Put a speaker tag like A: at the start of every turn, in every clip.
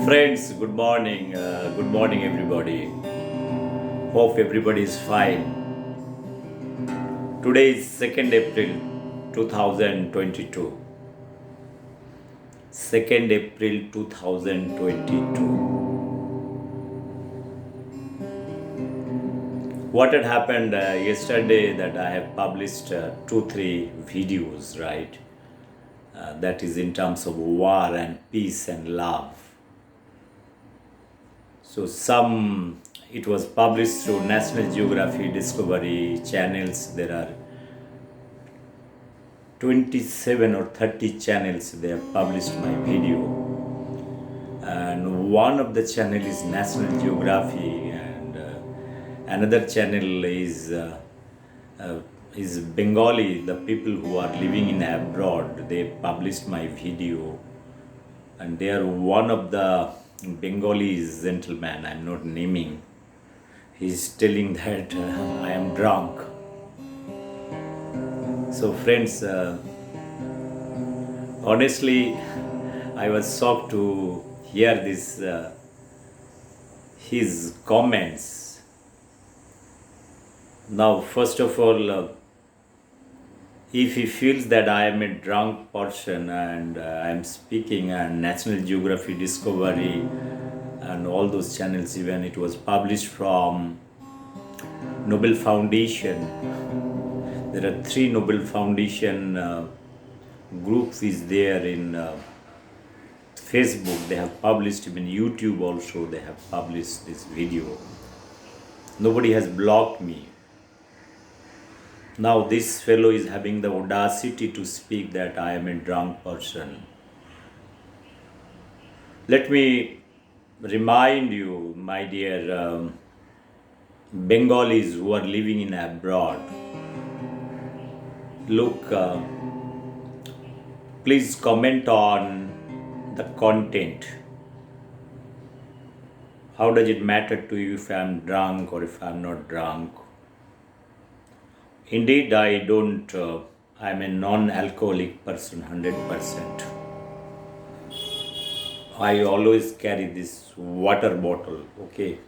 A: Friends, good morning. Good morning, everybody. Hope everybody is fine. Today is 2nd April 2022. 2nd April 2022. What had happened yesterday that I have published 2-3 videos, right? That is in terms of war and peace and love. So it was published through National Geography Discovery channels. There are 27 or 30 channels. They have published my video, and one of the channel is National Geography, and another channel is Bengali. The people who are living in abroad, they published my video, and they are one of the Bengali gentleman, I'm not naming, he's telling that I am drunk. So friends, honestly, I was shocked to hear this, his comments. Now, first of all, if he feels that I am a drunk person and I am speaking, and National Geography Discovery and all those channels, even it was published from Nobel Foundation. There are 3 Nobel Foundation groups is there in Facebook. They have published, even YouTube also they have published this video. Nobody has blocked me. Now this fellow is having the audacity to speak that I am a drunk person. Let me remind you, my dear Bengalis who are living in abroad, look, please comment on the content. How does it matter to you if I am drunk or if I am not drunk? Indeed, I don't, I'm a non-alcoholic person, 100%. I always carry this water bottle, okay?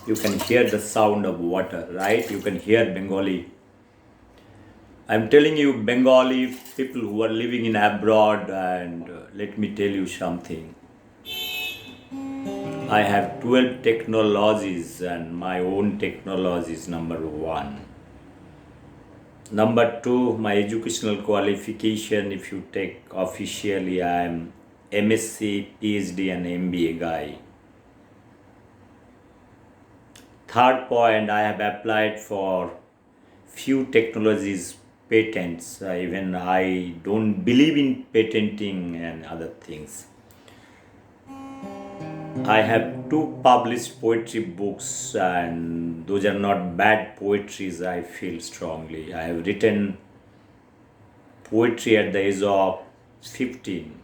A: You can hear the sound of water, right? You can hear Bengali. I'm telling you, Bengali people who are living in abroad, and let me tell you something. I have 12 technologies, and my own technology is number 1. Number 2, my educational qualification, if you take officially, I am MSc, PhD and MBA guy. Third point, I have applied for few technologies patents. Even I don't believe in patenting and other things. I have 2 published poetry books, and those are not bad poetries, I feel strongly. I have written poetry at the age of 15.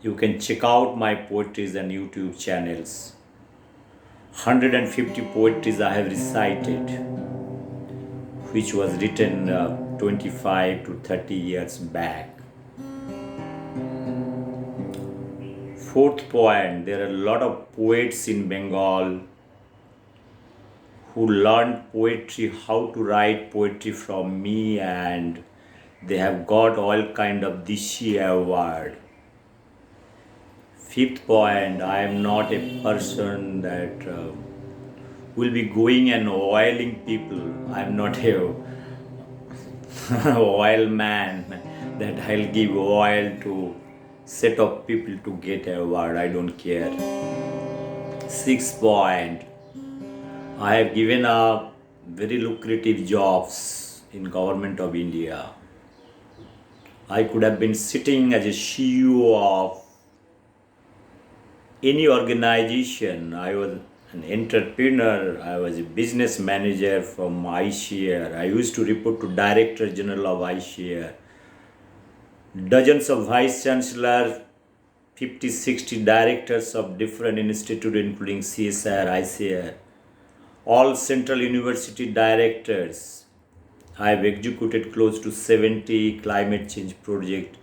A: You can check out my poetries and YouTube channels. 150 poetries I have recited, which was written 25 to 30 years back. Fourth point, there are a lot of poets in Bengal who learned poetry, how to write poetry from me, and they have got all kind of Dishi award. Fifth point, I am not a person that will be going and oiling people. I am not a oil man that I'll give oil to set of people to get a award. I don't care. Sixth point, I have given up very lucrative jobs in government of India. I could have been sitting as a CEO of any organization. I was an entrepreneur. I was a business manager from iShare. I used to report to Director General of iShare. Dozens of vice chancellors, 50, 60 directors of different institutes, including CSIR, ICAR, all central university directors. I have executed close to 70 climate change projects.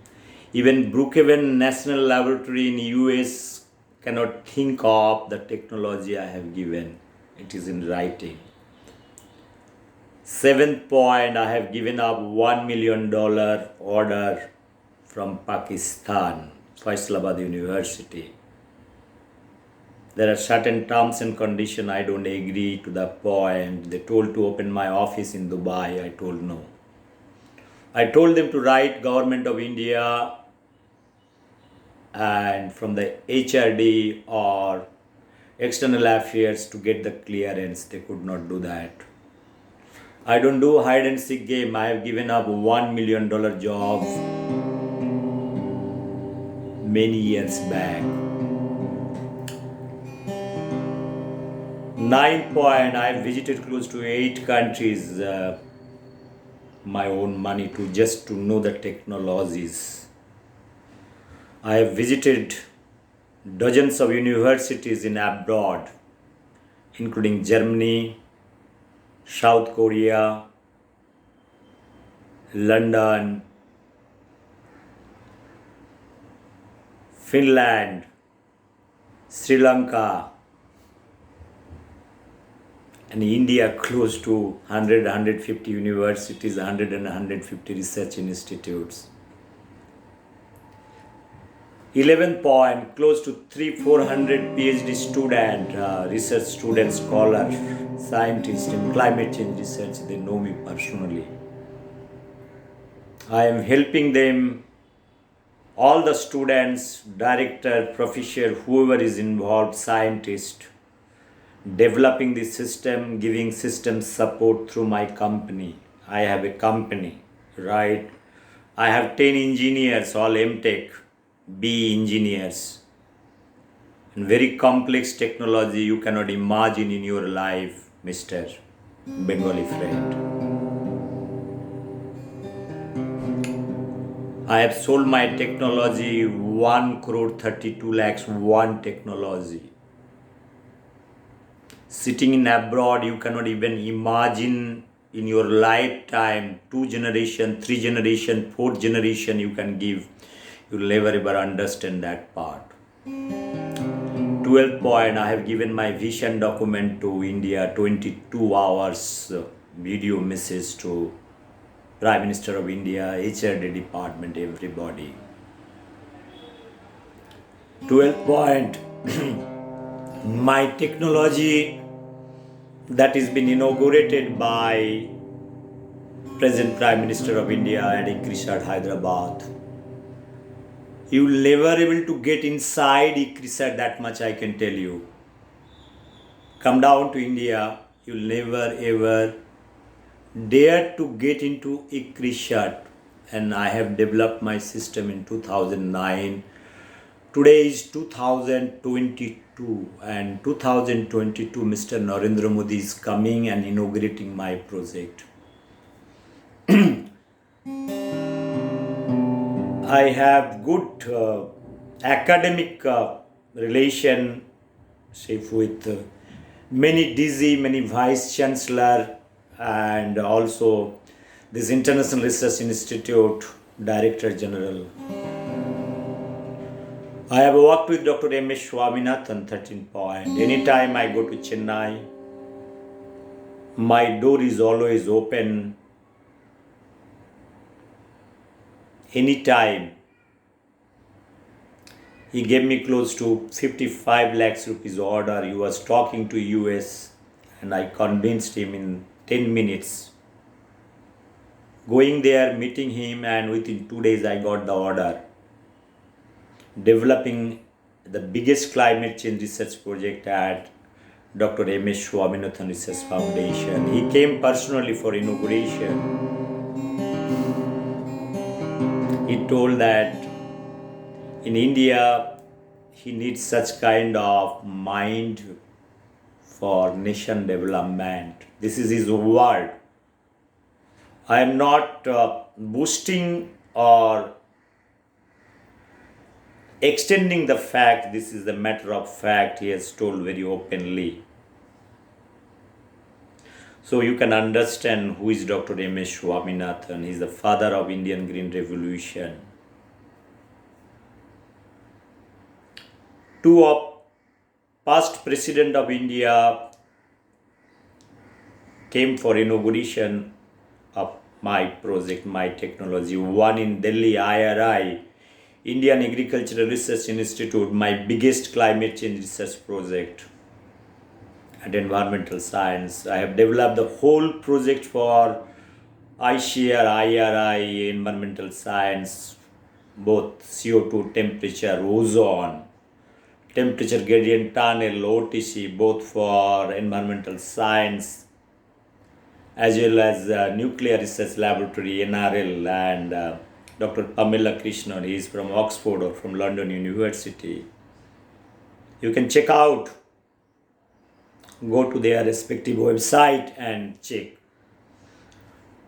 A: Even Brookhaven National Laboratory in US cannot think of the technology I have given. It is in writing. Seventh point, I have given up $1 million order from Pakistan, Faisalabad University. There are certain terms and conditions I don't agree to the point. They told to open my office in Dubai. I told no. I told them to write Government of India and from the HRD or External Affairs to get the clearance. They could not do that. I don't do hide and seek game. I have given up $1 million job many years back. 9 point, I have visited close to 8 countries, my own money to just to know the technologies. I have visited dozens of universities in abroad, including Germany, South Korea, London, Finland, Sri Lanka, and India, close to 150 universities, 150 research institutes. 11 point, close to 300-400 PhD student, research student, scholar, scientist in climate change research. They know me personally. I am helping them, all the students, director, professor, whoever is involved, scientist, developing the system, giving system support through my company. I have a company, right? I have 10 engineers, all MTech, B engineers. And very complex technology you cannot imagine in your life, Mr. Bengali friend. I have sold my technology 1 crore 32 lakhs, one technology. Sitting in abroad, you cannot even imagine in your lifetime 2 generation, 3 generation, 4 generation you can give. You'll never ever understand that part. 12 point, I have given my vision document to India, 22 hours video message to Prime Minister of India, HRD department, everybody. 12 point, my technology that has been inaugurated by present Prime Minister of India at ICRISAT Hyderabad. You will never able to get inside ICRISAT, that much I can tell you. Come down to India, you will never ever dare to get into ICRISAT. And I have developed my system in 2009. Today is 2022 and 2022 Mr. Narendra Modi is coming and inaugurating my project. I have good academic relationship with many DZ, many Vice Chancellor and also this International Research Institute Director General. I have worked with Dr. M.S. Swaminathan, 13 point. Anytime I go to Chennai, my door is always open. Anytime. He gave me close to 55 lakhs rupees order. He was talking to US and I convinced him in 10 minutes. Going there, meeting him, and within 2 days I got the order. Developing the biggest climate change research project at Dr. M.S. Swaminathan Research Foundation. He came personally for inauguration. He told that in India, he needs such kind of mind for nation development. This is his word. I am not boosting or extending the fact, this is the matter of fact, he has told very openly. So you can understand who is Dr. M.S. Swaminathan. He is the father of Indian Green Revolution. Two of past president of India came for inauguration of my project, my technology. One in Delhi, IRI, Indian Agricultural Research Institute, my biggest climate change research project and environmental science. I have developed the whole project for iShare, IRI, environmental science, both CO2 temperature, ozone, temperature gradient tunnel, OTC, both for environmental science, as well as Nuclear Research Laboratory, NRL, and Dr. Pamela Krishnan. He is from Oxford or from London University. You can check out, go to their respective website and check.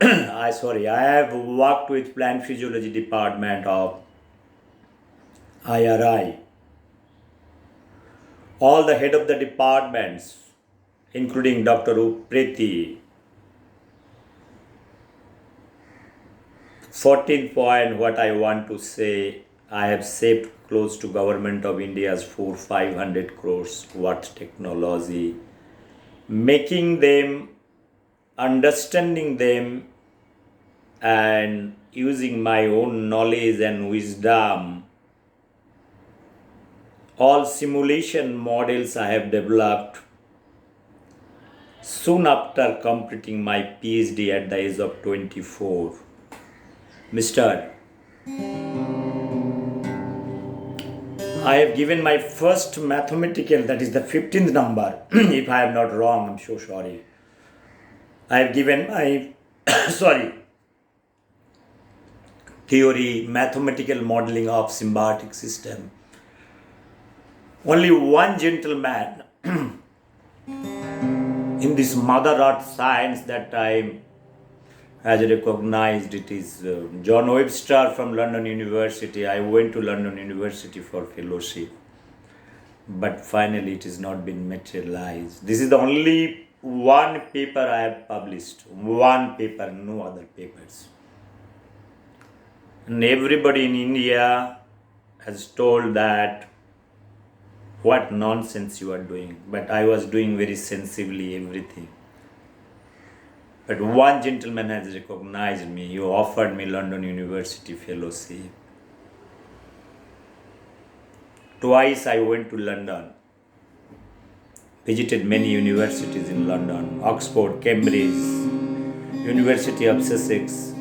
A: I have worked with plant physiology department of IRI. All the head of the departments, including Dr. Upreti. 14th point, what I want to say, I have saved close to Government of India's 400-500 crores worth technology, making them, understanding them, and using my own knowledge and wisdom. All simulation models I have developed soon after completing my PhD at the age of 24. Mr. I have given my first mathematical, that is the 15th number. If I am not wrong, I'm so sorry. I have given my, theory, mathematical modeling of symbiotic system. Only one gentleman in this Mother Earth science that I has recognized, it is John Webster from London University. I went to London University for fellowship, but finally it has not been materialized. This is the only one paper I have published, one paper, no other papers. And everybody in India has told that what nonsense you are doing, but I was doing very sensibly everything. But one gentleman has recognized me. He offered me London University fellowship. Twice I went to London, visited many universities in London, Oxford, Cambridge, University of Sussex,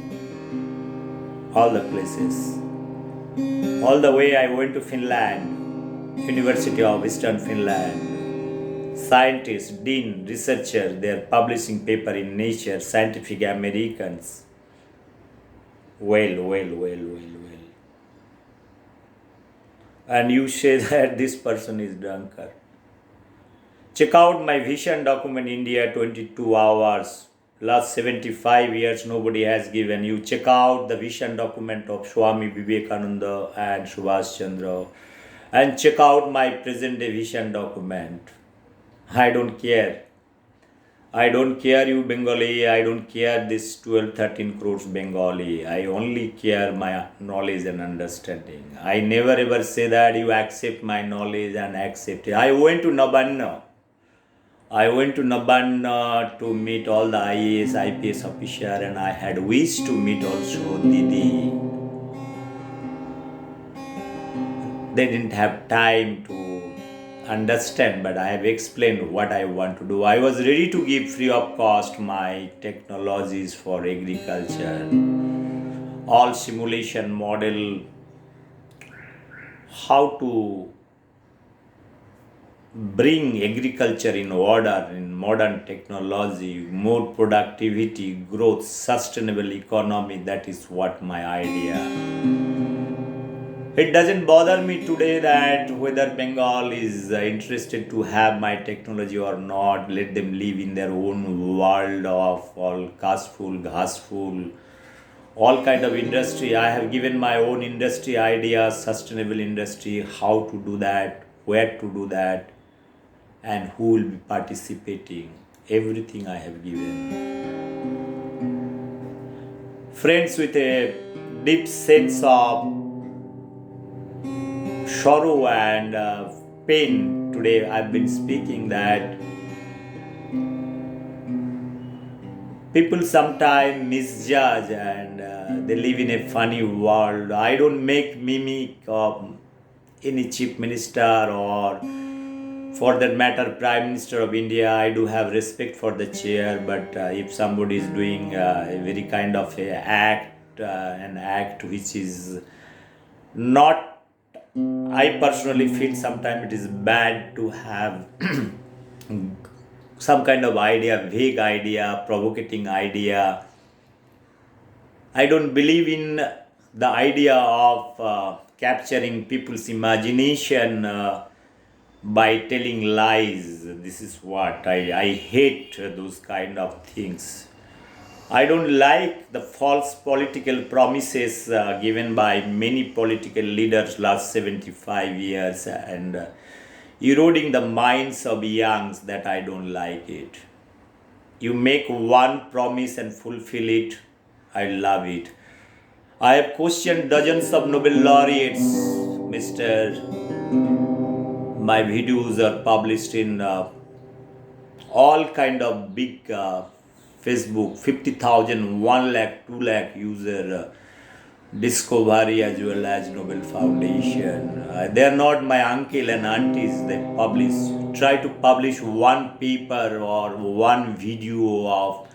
A: all the places. All the way I went to Finland, University of Eastern Finland. Scientists, dean, researcher, they are publishing paper in Nature, Scientific Americans. Well. And you say that this person is drunkard. Check out my vision document, India 22 hours. Last 75 years nobody has given. You check out the vision document of Swami Vivekananda and Subhash Chandra. And check out my present day vision document. I don't care. I don't care you Bengali. I don't care this 12-13 crores Bengali. I only care my knowledge and understanding. I never ever say that you accept my knowledge and accept it. I went to Nabanna to meet all the IAS, IPS officer, and I had wished to meet also Didi. They didn't have time to understand, but I have explained what I want to do. I was ready to give free of cost my technologies for agriculture, all simulation model, how to bring agriculture in order in modern technology, more productivity, growth, sustainable economy. That is what my idea. It doesn't bother me today that whether Bengal is interested to have my technology or not. Let them live in their own world of all caste-full, ghas-full, all kind of industry. I have given my own industry ideas, sustainable industry, how to do that, where to do that, and who will be participating. Everything I have given. Friends, with a deep sense of sorrow and pain today I've been speaking that people sometimes misjudge and they live in a funny world. I don't make mimic of any chief minister or for that matter prime minister of India. I do have respect for the chair, but if somebody is doing a very kind of an act which is not, I personally feel sometimes it is bad to have some kind of idea, vague idea, provocating idea. I don't believe in the idea of capturing people's imagination by telling lies. This is what I hate those kind of things. I don't like the false political promises given by many political leaders last 75 years and eroding the minds of youngs. That I don't like it. You make one promise and fulfill it. I love it. I have questioned dozens of Nobel laureates, Mr. My videos are published in all kind of big Facebook, 50,000, 1 lakh, 2 lakh user Discovery as well as Nobel Foundation. They are not my uncle and aunties. They publish, try to publish one paper or one video of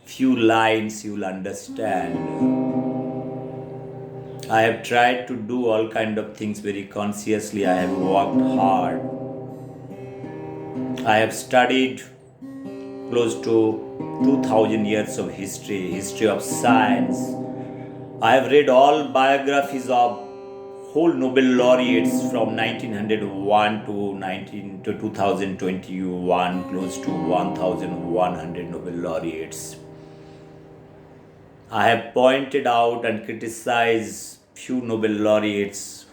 A: few lines, you'll understand. I have tried to do all kind of things very consciously. I have worked hard. I have studied close to 2000 years of history of science. I have read all biographies of whole Nobel laureates from 1901 to 2021, close to 1100 Nobel laureates. I have pointed out and criticized few Nobel laureates.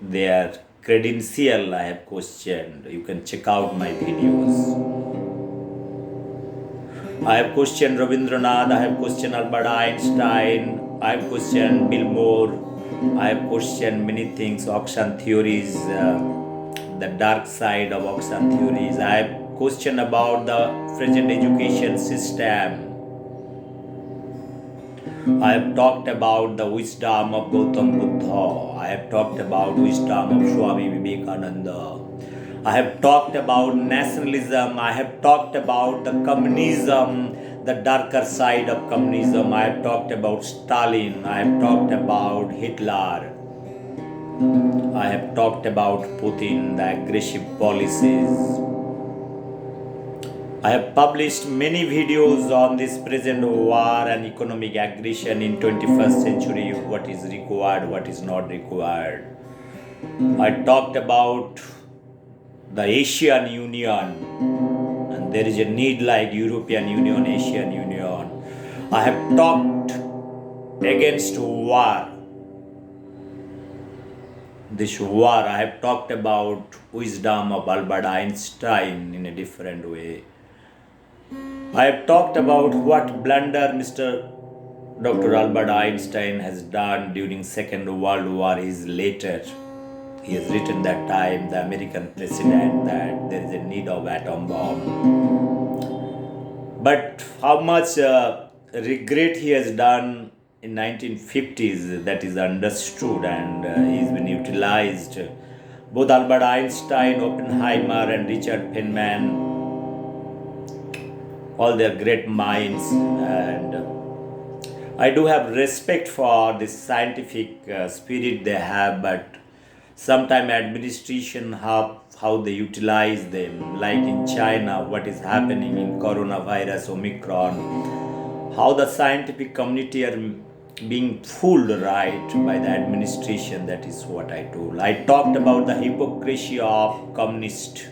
A: Their credential I have questioned. You can check out my videos. I have questioned Rabindranath, I have questioned Albert Einstein, I have questioned Bill Moore, I have questioned many things, auction theories, the dark side of auction theories. I have questioned about the present education system. I have talked about the wisdom of Gautam Buddha. I have talked about wisdom of Swami Vivekananda. I have talked about nationalism. I have talked about the communism, the darker side of communism. I have talked about Stalin. I have talked about Hitler. I have talked about Putin, the aggressive policies. I have published many videos on this present war and economic aggression in 21st century, what is required, what is not required. I talked about the Asian Union, and there is a need like European Union, Asian Union. I have talked against war. This war, I have talked about wisdom of Albert Einstein in a different way. I have talked about what blunder Mr. Dr. Albert Einstein has done during Second World War. His letter, he has written that time, the American president, that there is a need of atom bomb. But how much regret he has done in 1950s, that is understood, and he's been utilized. Both Albert Einstein, Oppenheimer and Richard Feynman, all their great minds, and I do have respect for this scientific spirit they have, but sometimes administration how they utilize them, like in China, what is happening in coronavirus, Omicron, how the scientific community are being fooled right by the administration. That is what I told. I talked about the hypocrisy of communist.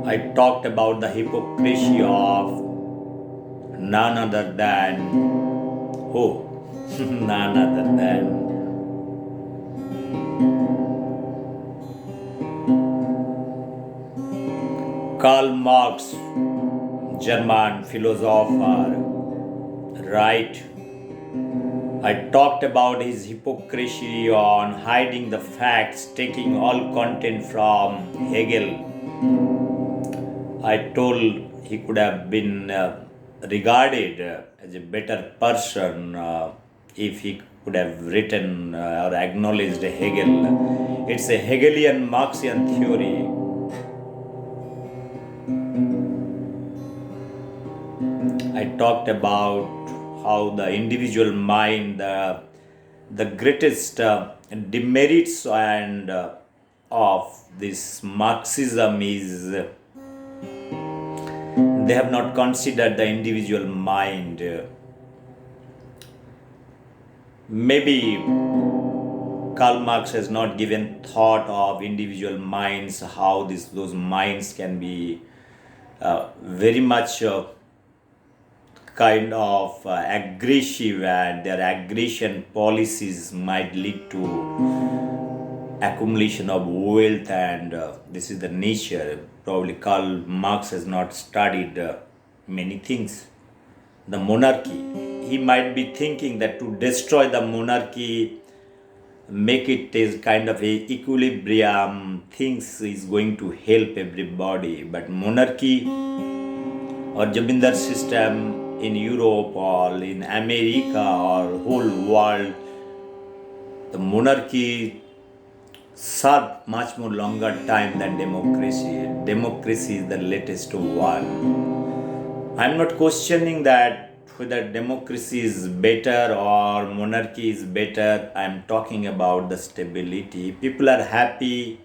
A: I talked about the hypocrisy of none other than none other than Karl Marx, German philosopher, right? I talked about his hypocrisy on hiding the facts, taking all content from Hegel. I told he could have been regarded as a better person if he could have written or acknowledged Hegel. It's a Hegelian Marxian theory. I talked about how the individual mind, the greatest demerits and of this Marxism is they have not considered the individual mind. Maybe Karl Marx has not given thought of individual minds, how those minds can be very much kind of aggressive, and their aggression policies might lead to accumulation of wealth, and this is the nature. Probably Karl Marx has not studied many things. The monarchy, he might be thinking that to destroy the monarchy, make it as kind of a equilibrium, things is going to help everybody. But monarchy or Jamindar system in Europe or in America or whole world, the monarchy served much more longer time than democracy. Democracy is the latest one. I'm not questioning that whether democracy is better or monarchy is better. I'm talking about the stability. People are happy.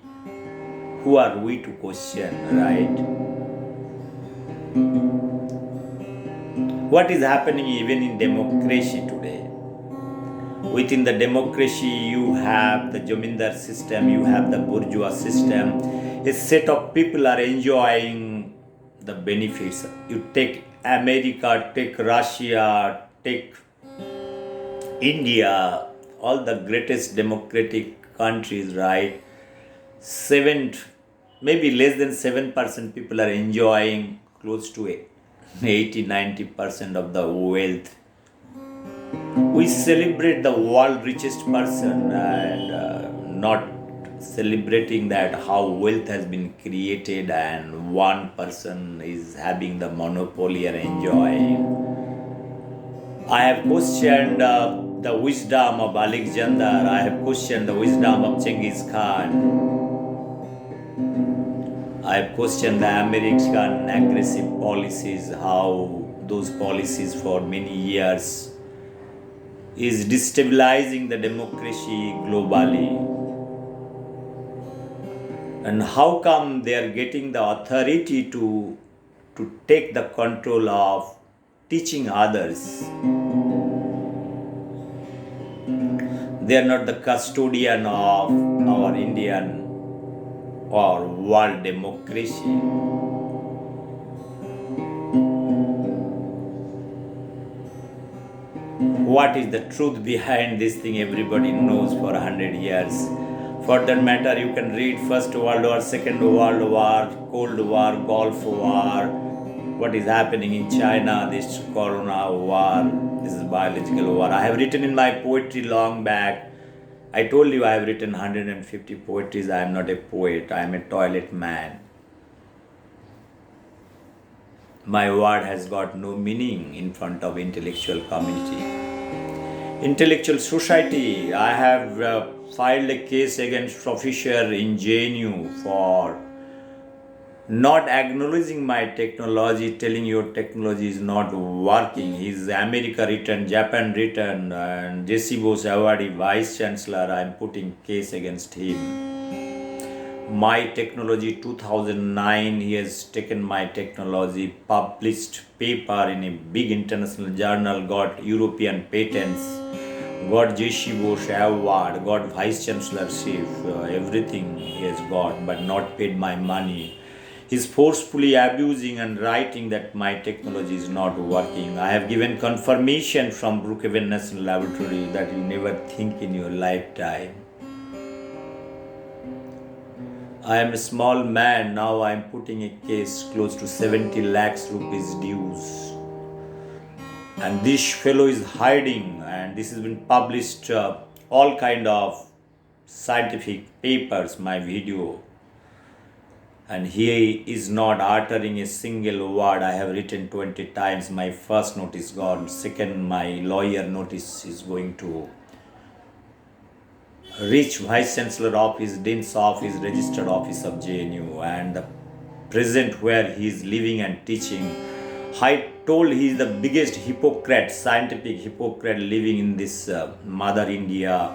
A: Who are we to question, right? What is happening even in democracy today? Within the democracy, you have the Jamindar system, you have the bourgeois system. A set of people are enjoying the benefits. You take America, take Russia, take India, all the greatest democratic countries, right? Maybe less than 7% people are enjoying close to 80-90% of the wealth. We celebrate the world richest person and not celebrating that how wealth has been created and one person is having the monopoly and enjoying. I have questioned the wisdom of Alexander. I have questioned the wisdom of Genghis Khan. I have questioned the American aggressive policies, how those policies for many years is destabilizing the democracy globally. And how come they are getting the authority to take the control of teaching others? They are not the custodian of our Indian or world democracy. What is the truth behind this thing? Everybody knows for 100 years. For that matter, you can read First World War, Second World War, Cold War, Gulf War, what is happening in China, this Corona war, this is biological war. I have written in my poetry long back. I told you I have written 150 poetries. I am not a poet. I am a toilet man. My word has got no meaning in front of intellectual community. Intellectual society, I have filed a case against Professor in JNU for not acknowledging my technology, telling your technology is not working. He's America written, Japan written, and J.C. Bose awardee Vice Chancellor. I'm putting case against him. My technology 2009, he has taken my technology, published paper in a big international journal, got European patents, got J.C. Bose award, got Vice Chancellorship, everything he has got, but not paid my money. He's forcefully abusing and writing that my technology is not working. I have given confirmation from Brookhaven National Laboratory that you never think in your lifetime. I am a small man, now I am putting a case close to 70 lakhs rupees dues. and this fellow is hiding, and this has been published all kind of scientific papers, my video, and he is not uttering a single word. I have written 20 times. My first notice gone, second my lawyer notice is going to reach Vice Chancellor office, Dean's office, registered office of JNU, and the present where he is living and teaching. I told he is the biggest hypocrite, scientific hypocrite living in this Mother India,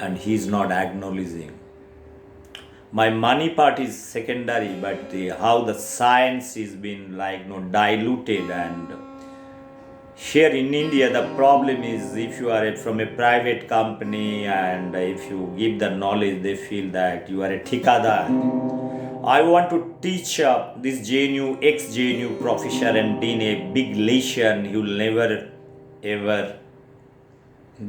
A: and he is not acknowledging. My money part is secondary, but how the science is been diluted. And here in India, the problem is if you are from a private company and if you give the knowledge, they feel that you are a thikadar. I want to teach this JNU, ex-JNU professor and dean a big lesson. He will never ever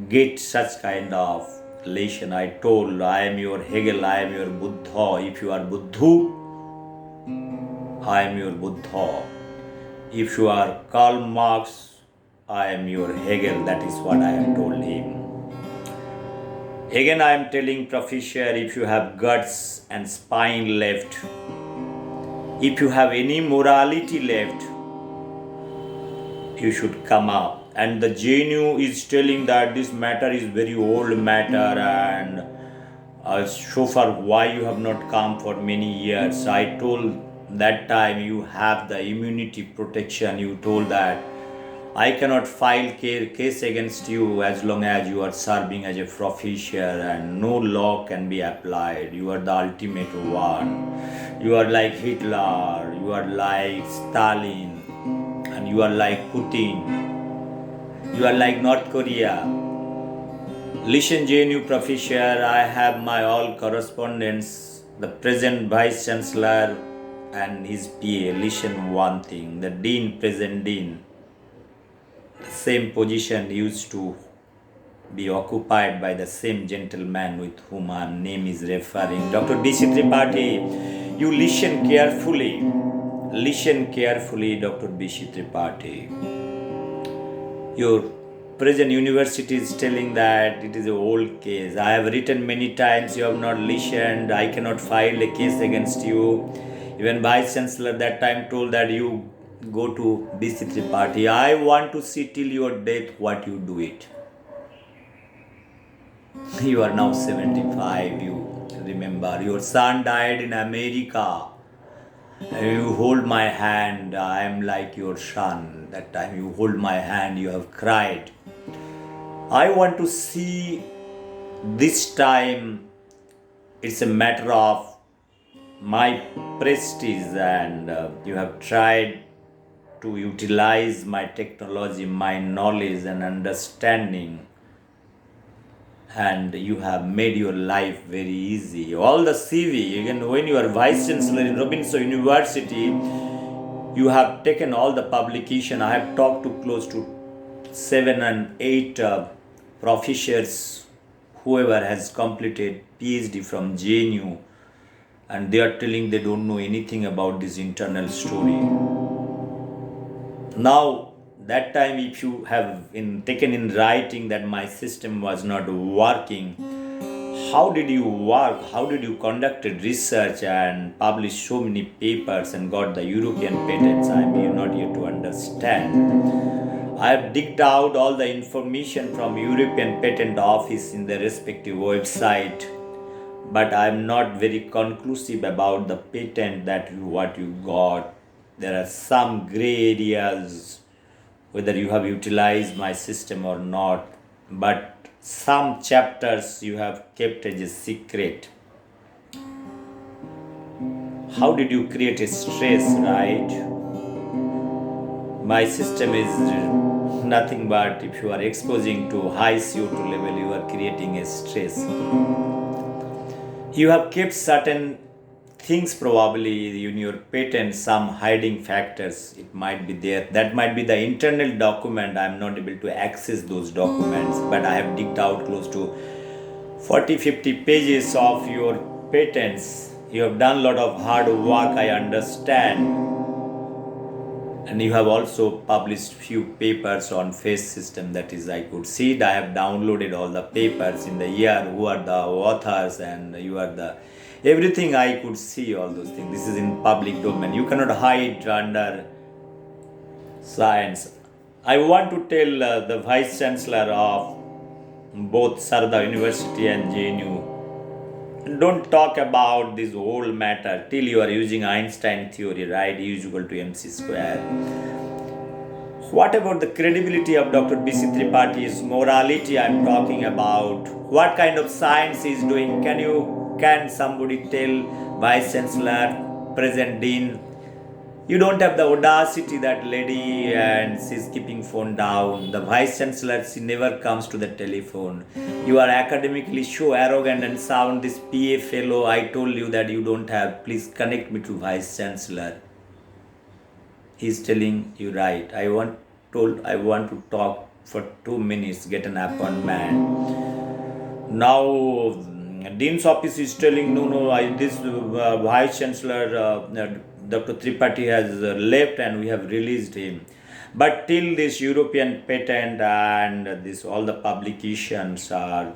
A: get such kind of lesson. I told, I am your Hegel, I am your Buddha. If you are Buddhu, I am your Buddha. If you are Karl Marx, I am your Hegel. That is what I have told him. Again, I am telling professor, if you have guts and spine left, if you have any morality left, you should come up. And the JNU is telling that this matter is very old matter, and so far why you have not come for many years. I told that time you have the immunity protection. You told that I cannot file case against you as long as you are serving as a professor, and no law can be applied. You are the ultimate one. You are like Hitler, you are like Stalin, and you are like Putin. You are like North Korea. Listen, JNU professor, I have my all correspondence, the present Vice Chancellor and his PA. Listen one thing, the Dean, present Dean, the same position used to be occupied by the same gentleman with whom our name is referring. Dr. B.C. Tripathi, you listen carefully. Listen carefully, Dr. B.C. Tripathi. Your present university is telling that it is an old case. I have written many times, you have not listened. I cannot file a case against you. Even Vice Chancellor that time told that you go to B.C. Tripathi. I want to see till your death what you do it. You are now 75, you remember. Your son died in America. You hold my hand, I am like your son. That time you hold my hand, you have cried. I want to see this time it's a matter of my prestige, and you have tried to utilize my technology, my knowledge and understanding, and you have made your life very easy. All the CV, again, when you are Vice Chancellor in Robinson University, you have taken all the publication. I have talked to close to 7 and 8 professors, whoever has completed PhD from JNU, and they are telling they don't know anything about this internal story. Now, that time if you have taken in writing that my system was not working, how did you work? How did you conduct research and publish so many papers and got the European patents? I am not here to understand. I have digged out all the information from European Patent Office in the respective website, but I am not very conclusive about the patent that what you got. There are some gray areas whether you have utilized my system or not, but some chapters you have kept as a secret. How did you create a stress, right? My system is nothing but if you are exposing to high CO2 level, you are creating a stress. You have kept certain things probably in your patent, some hiding factors, it might be there. That might be the internal document. I am not able to access those documents, but I have digged out close to 40-50 pages of your patents. You have done a lot of hard work, I understand. and you have also published few papers on phase system. That is, I could see it. I have downloaded all the papers in the year, who are the authors, and you are the everything. I could see all those things. This is in public domain. You cannot hide under science. I want to tell the vice chancellor of both Sarda University and JNU, don't talk about this whole matter till you are using Einstein theory, right? E is equal to mc square. What about the credibility of Dr. B.C. Tripaঠি's morality? I'm talking about what kind of science he's doing. Can somebody tell vice chancellor, present dean? You don't have the audacity, that lady, and she's keeping phone down. The vice chancellor, she never comes to the telephone. You are academically so arrogant and sound. This PA fellow, I told you that you don't have. Please connect me to vice chancellor. He's telling you right. I want to talk for 2 minutes. Get an appointment. Now dean's office is telling no. This vice chancellor. Dr. Tripathi has left and we have released him. But till this European patent and this all the publications are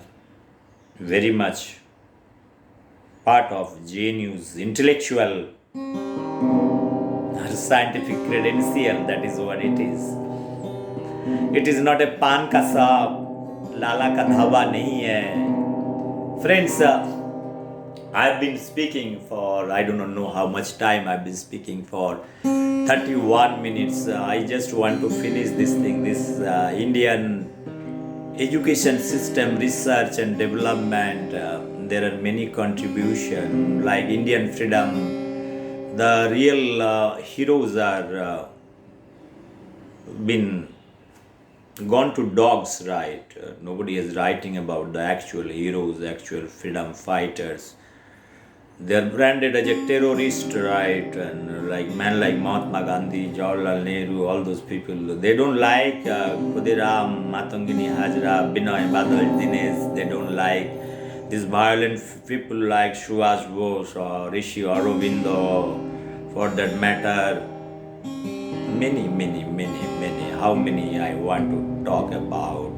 A: very much part of JNU's intellectual scientific credential. That is what it is. It is not a pan ka saab, lala ka dhaba nahi hai. Friends, I've been speaking for, I do not know how much time I've been speaking for, 31 minutes. I just want to finish this thing, this Indian education system, research and development. There are many contributions, like Indian freedom. The real heroes are been gone to dogs, right? Nobody is writing about the actual heroes, actual freedom fighters. They are branded as a terrorist, right? And like Mahatma Gandhi, Jawaharlal Nehru, all those people. They don't like Khudiram, Matangini Hajra, Binoy Badal Dinesh. They don't like these violent people like Subhash Bose or Rishi Aurobindo, for that matter. Many. How many I want to talk about?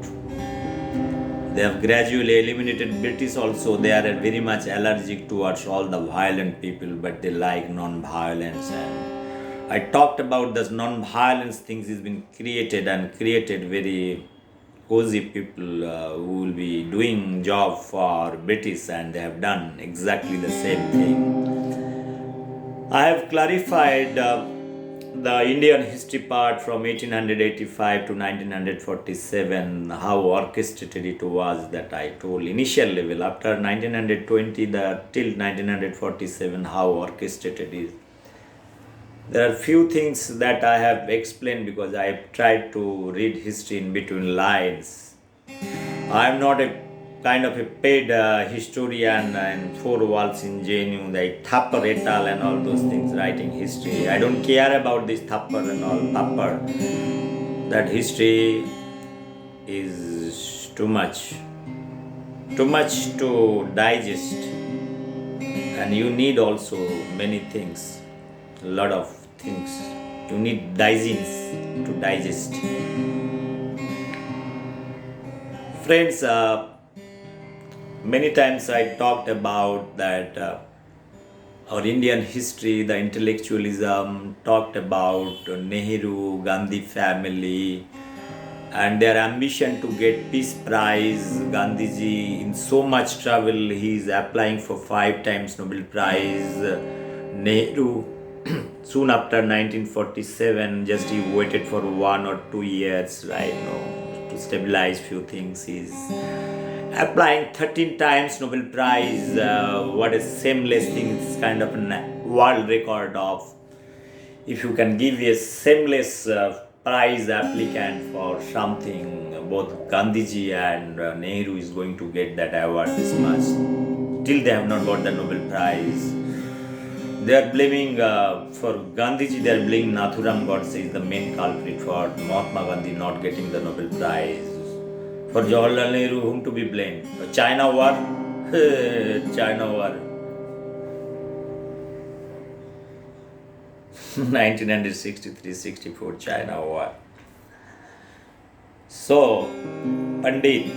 A: They have gradually eliminated British also. They are very much allergic towards all the violent people, but they like non-violence. And I talked about this non-violence things has been created very cozy people who will be doing job for British, and they have done exactly the same thing. I have clarified the Indian history part from 1885 to 1947, how orchestrated it was, that I told initial level. After 1920 till 1947, how orchestrated it is. There are few things that I have explained because I have tried to read history in between lines. I am not a kind of a paid historian and four walls in JNU, like Thapar et al. And all those things, writing history. I don't care about this Thapar and all Thapar. That history is too much to digest, and you need also many things, a lot of things. You need dozens to digest. Friends, many times I talked about that our Indian history, the intellectualism, talked about Nehru, Gandhi family, and their ambition to get Peace Prize. Gandhiji in so much trouble, he is applying for 5 times Nobel Prize. Nehru, soon after 1947, just he waited for 1 or 2 years, right, to stabilize few things. He's applying 13 times Nobel Prize. What a shameless thing. It's kind of a world record of, if you can give a shameless prize applicant for something, both Gandhiji and Nehru is going to get that award this much. Till they have not got the Nobel Prize. They are blaming, for Gandhiji, they are blaming Nathuram Godse is the main culprit for Mahatma Gandhi not getting the Nobel Prize. For Jawaharlal Nehru, whom to be blamed? China war? China war. 1963-64 China War. So, Pandit,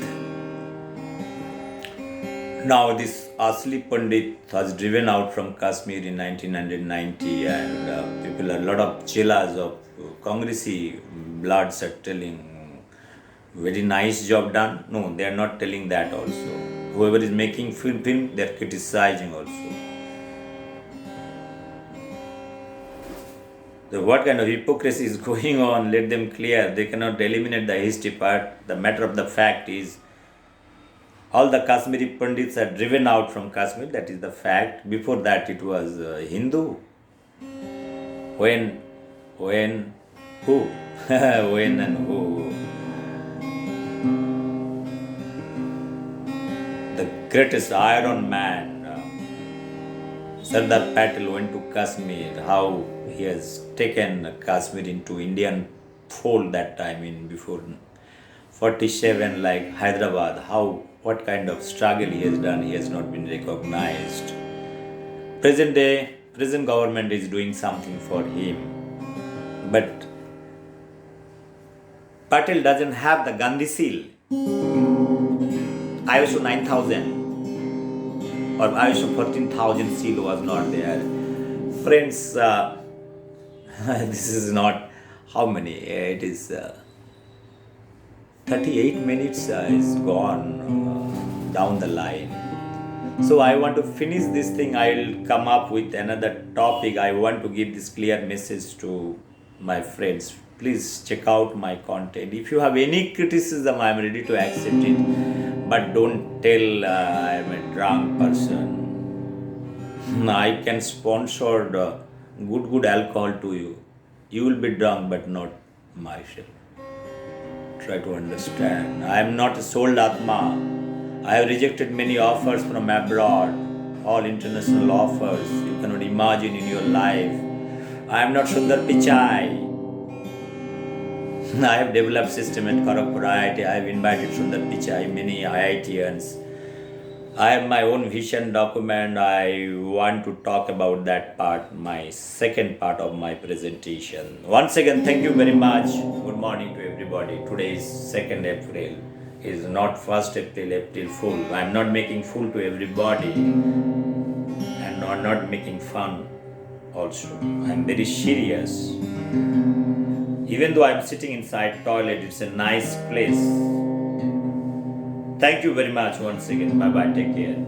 A: now this Asli Pandit was driven out from Kashmir in 1990, and people, a lot of chillas of Congressy bloods are telling, very nice job done. No, they are not telling that also. Whoever is making film, they are criticizing also. So what kind of hypocrisy is going on? Let them clear. They cannot eliminate the history part. The matter of the fact is, all the Kashmiri Pandits are driven out from Kashmir. That is the fact. Before that, it was Hindu. When, who? When and who? The greatest Iron Man, Sardar Patel, went to Kashmir. How he has taken Kashmir into Indian fold that time in before 47, like Hyderabad. How, what kind of struggle he has done, he has not been recognized. Present day, present government is doing something for him. But Patel doesn't have the Gandhi seal. ISO 9000 or ISO 14,000 seal was not there. Friends, this is not how many, it is 38 minutes is gone down the line. So I want to finish this thing. I will come up with another topic. I want to give this clear message to my friends. Please check out my content. If you have any criticism, I am ready to accept it. But don't tell I am a drunk person. I can sponsor the good alcohol to you. You will be drunk, but not myself. Try to understand. I am not a sold Atma. I have rejected many offers from abroad, all international offers you cannot imagine in your life. I am not Sundar Pichai. I have developed system at Kharagpur IIT. I have invited Sundar Pichai, many IITians. I have my own vision document. I want to talk about that part, my second part of my presentation. Once again, thank you very much. Good morning to everybody. Today is 2nd April. Is not 1st April, April Fool. I am not making fool to everybody and not making fun also. I am very serious. Even though I am sitting inside toilet, it's a nice place. Thank you very much once again. Bye bye. Take care.